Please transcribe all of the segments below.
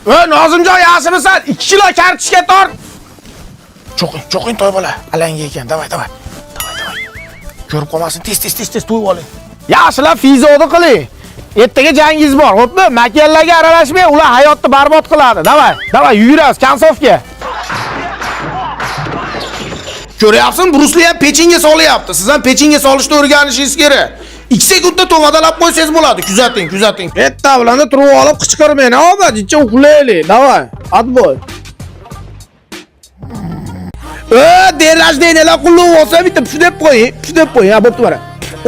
Nozimjon, yaxshimisan? 2 kilo kartoshka tort. Cho'qing to'y bola. Alanga ekan. Davay. Ko'rib qolmasin, tez to'yib oling. Yaxshilab fizodi qiling. Ertaga jangingiz bor, xo'pmi? Makallarga aralashmay, ular hayotni barbod qiladi. Davay, yuramiz konsofga. Ko'ryapsan, Brusli ham pechenga solyapti. Siz ham pechenga solishni o'rganishingiz kerak. 2 sekundda to'madalab qo'ysangiz bo'ladi. Kuzating. Bitta bilan turib olib qichqirmang, obadicha uxlaylik. Davay, atboy. Derajdenelar qulluq bo'lsa bitta puf deb qo'ying. Ha, bo'pti mana.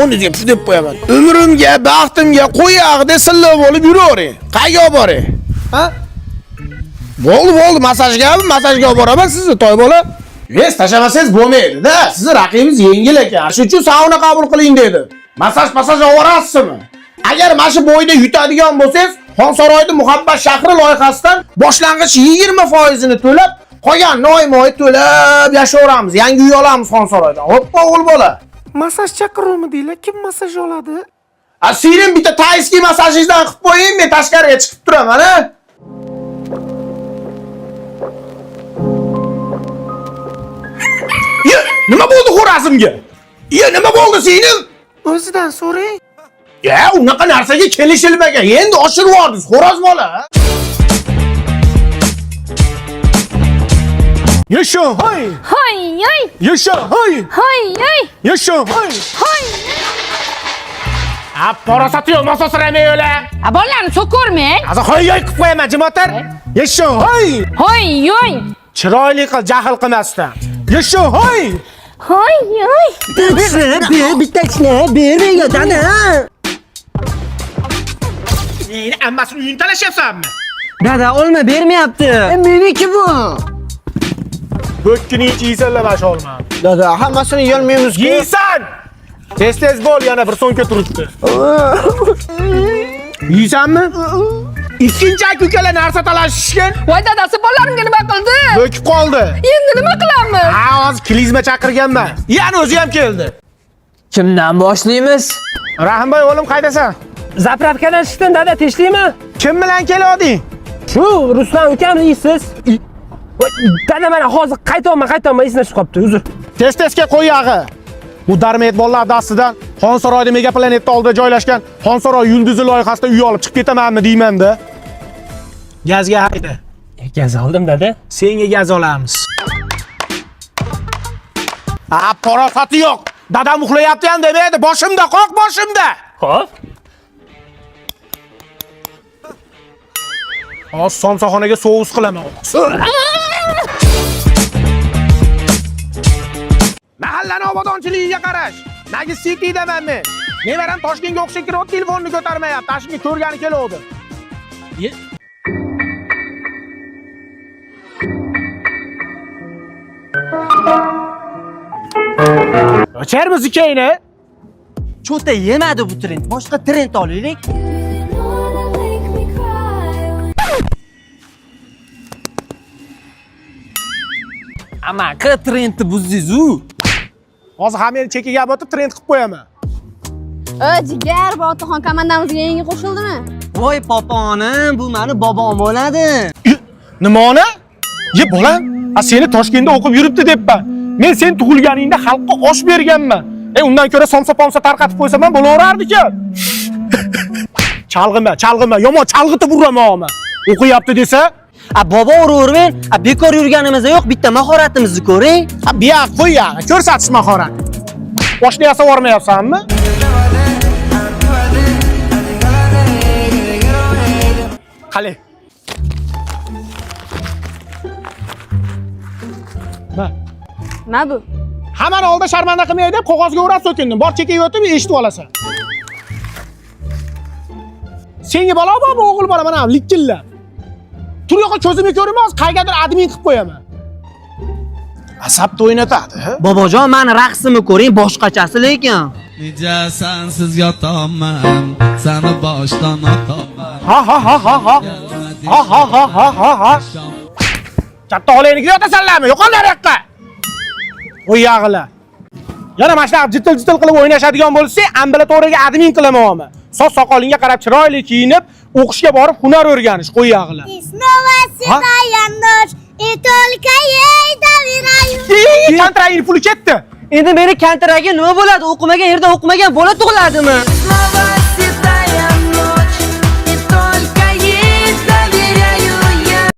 O'rningizga puf deb qo'yaman. Umrimga, baxtimga qo'yaqda silliq bo'lib yuravering. Qayga olib boring? Ha? Bo'ldi, masajga olib boraman sizni, to'y bola. Yes, tashlamasangiz bo'lmaydi-da. Sizni raqibingiz yengil ekan. Shuning uchun sauna qabul qiling dedi. Masaj olib borasizmi? Agar mana shu bo'yda yutadigan bo'lsangiz, Xonsaroyda Muhabbat shahri loyihasidan boshlang'ich 20% ni to'lab, qolgan noy to'lab yashayveramiz. Yangi uy olamiz Xonsaroydan. Hoppa, o'g'il bola. Masaj chaqiruvmi deylar? Kim masaj oladi? Sirim bitta tayski masajingizdan qilib qo'ying, men tashqariga chiqib turaman, ha? Nima bo'ldi xo'razimga? Nima bo'ldi sening? O'zidan so'rang. Unaqa narsaga kelishilmagan. Endi oshirib yordingiz, xo'roz bola. Yasho, hoy. Yasho, hoy. Yasho, hoy. Parasati yo'q, masosramay o'la. Bolalarni so'kormang. Hoy qilib qo'yaman, jimotar. Yasho, hoy. Chiroyli qil, jahl qilmasdan. Yasho, hoy. Bittakini bermang dana. Meni ammasini uyini talashyapsanmi? Dada, olma bermayapti. Meniki bu. Bo'kkini yeysanlar mana olma. Dada, hammasini yeyolmaymiz. Yeysan! Tez bo'l, yana bir so'ngga turibdi. Yeysanmi? Ikkinchi aka-ukalar narsa talashishgan. Voy dadasi, bolalarimga nima qildi? Bo'kib qoldi. Endi nima qilamiz? Hozir klizma chaqirganman. Yana o'zi ham keldi. Kimdan boshlaymiz? Rahimboy, o'g'lim qaydasan? Zapravkadan chiqdim, dada, tinchlikmi? Kim bilan kelding? Shu Ruslan ukam deysiz. Dada, mana hozir qaytolma esdan chiqib qolibdi, uzr. Tez-tezga qo'y yog'i. Bu darmet bolalar dastidan Xonsaroyda Megaplanetda oldida joylashgan Xonsaroy yulduzi loyihasida uy olib chiqib ketamanmi deyman-da. Gazga hayda. Gaz oldim, dada. Senga gaz olamiz. Parasati yo'q. Dadam uxlayapti ham demaydi. Boshimda qoq, boshimda. Xo'p. Hozir somsaxonaga sous qilaman. Mahallani obodonchiligiga qarash. Nagi City daman men. Nevaram Toshkentga o'xshab kirib, telefonni ko'tarmayapti. Tashqi ko'rgani keladi. Ocharmiz ukayni? Cho'ta yemadi bu trend. Boshqa trend olaylik. Ama trendni buzdingiz-u. Hozir hammani chekiga botib trend qilib qo'yaman. Jigar, Botaxon komandamizga yangi qo'shildimi? Voy poponim, bu meni bobom bo'ladi. Nimani? Bolam, seni Toshkentda o'qib yuribdi debman. Men sen tug'ilganingda xalqqa osh berganman. Undan ko'ra somsa-pomsa tarqatib qo'ysam ham bo'laverardi-ku. Chalg'ima, yomon chalg'itib uraman. O'qiyapti desa, bobo uravermang. Bekor yurganimizda yo'q, bitta mahoratimizni ko'ring. Biya qo'y ya, ko'rsatish mahorat. Boshni yasab yormayapsanmi? Qali. Nima bu? Hammani oldida sharmanda qilmay deb qog'ozga o'rab so'kindim. Bor chekiga o'tib eshitib olasan. Senga bola bormi, o'g'il bola mana likkillab. Tur yo'q, ko'zimga ko'rinmas, qaygadir admin qilib qo'yaman. Asabni o'ynatadi. Bobojon, meni raqsimni ko'ring, boshqachasi lekin. Necha sensiz yotaman, seni boshdan otaman. Ha. Katta olaynikida yotasanlarmi? Yo'qol nariyoqqa. Qo'y yog'ilar. Yana mana shunaqa jitil qilib o'ynashadigan bo'lsa, ambulatoriyaga admin qilaman. soch soqolingga qarab chiroyli kiyinib, o'qishga borib hunar o'rganish qo'yag'ilar. Снова седая ночь, и только ей доверяю. Kontraging puli ketdi. Endi meni kontragi nima bo'ladi? O'qimagan yerda o'qimagan bola tug'iladimi? Снова